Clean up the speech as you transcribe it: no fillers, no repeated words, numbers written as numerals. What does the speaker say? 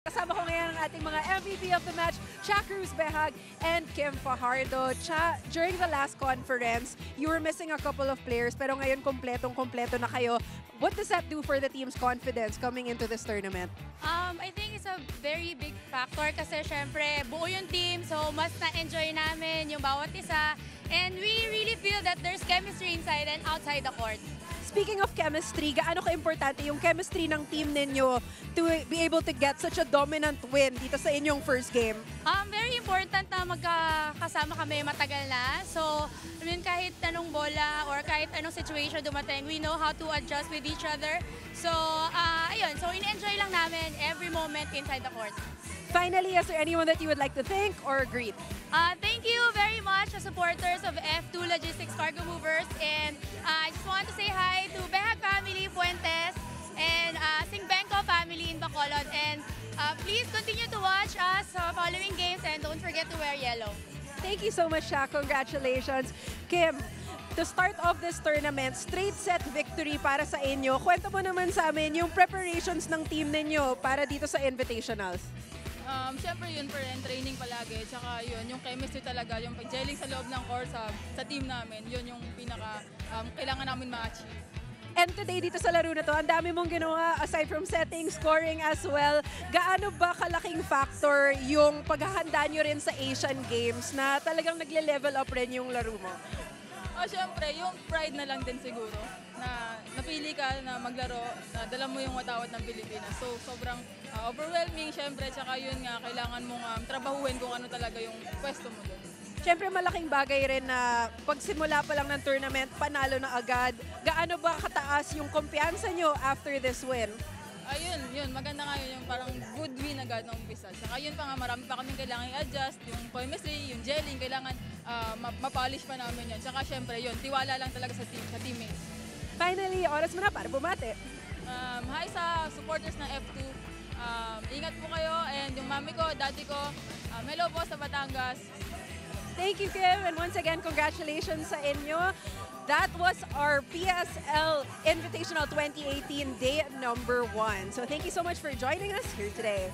Kasama ko ngayon ang ating mga MVP of the match, Cha Cruz Behag and Kim Fajardo. Cha, during the last conference, you were missing a couple of players pero ngayon kompletong-kompleto na kayo. What does that do for the team's confidence coming into this tournament? I think it's a very big factor kasi syempre buo yung team so mas na-enjoy namin yung bawat isa and we really feel that there's chemistry inside and outside the court. Speaking of chemistry, gaano ka-importante yung chemistry ng team ninyo to be able to get such a dominant win dito sa inyong first game? Very important na magkakasama kami matagal na. So, I mean, kahit anong bola or kahit anong situation dumating, we know how to adjust with each other. So, ayun. So, in-enjoy lang namin every moment inside the court. Finally, is there anyone that you would like to thank or greet? Thank you very much to supporters of F2 Logistics Cargo Movers. And I just want to say hi to Behag family, Fuentes, and Singbenko family in Bacolod. And please continue to watch us following games and don't forget to wear yellow. Thank you so much, Sha. Congratulations. Kim, to start off this tournament, straight set victory para sa inyo. Kwento mo naman sa amin yung preparations ng team ninyo para dito sa Invitationals. Siyempre yun pa rin, training palagi. Tsaka yun, yung chemistry talaga, yung pag-gelling sa loob ng court sa team namin, yun yung pinaka kailangan namin ma-achieve. And today dito sa laro na to, ang dami mong ginawa aside from setting, scoring as well. Gaano ba kalaking factor yung paghahanda nyo rin sa Asian Games na talagang nagle-level up rin yung laro mo? Siyempre, yung pride na lang din siguro na napili ka na maglaro, na dala mo yung watawat ng Pilipinas. So, sobrang overwhelming, siyempre, tsaka yun nga, kailangan mong trabahuin kung ano talaga yung pwesto mo doon. Siyempre, malaking bagay rin na pagsimula pa lang ng tournament, panalo na agad. Gaano ba kataas yung kumpiyansa nyo after this win? Yun, maganda nga yun, yung parang good win agad ng umpisa. Saka yun pa nga, marami pa kaming kailangan i-adjust, yung chemistry, yung gelling, kailangan mapolish pa namin yun. Saka syempre yun, tiwala lang talaga sa team, sa teammates. Finally, oras mo na para bumate. Hi sa supporters ng F2. Ingat po kayo and yung mami ko, daddy ko, hello po sa Batangas. Thank you, Kim. And once again, congratulations sa inyo. That was our PSL Invitational 2018 day number 1. So thank you so much for joining us here today.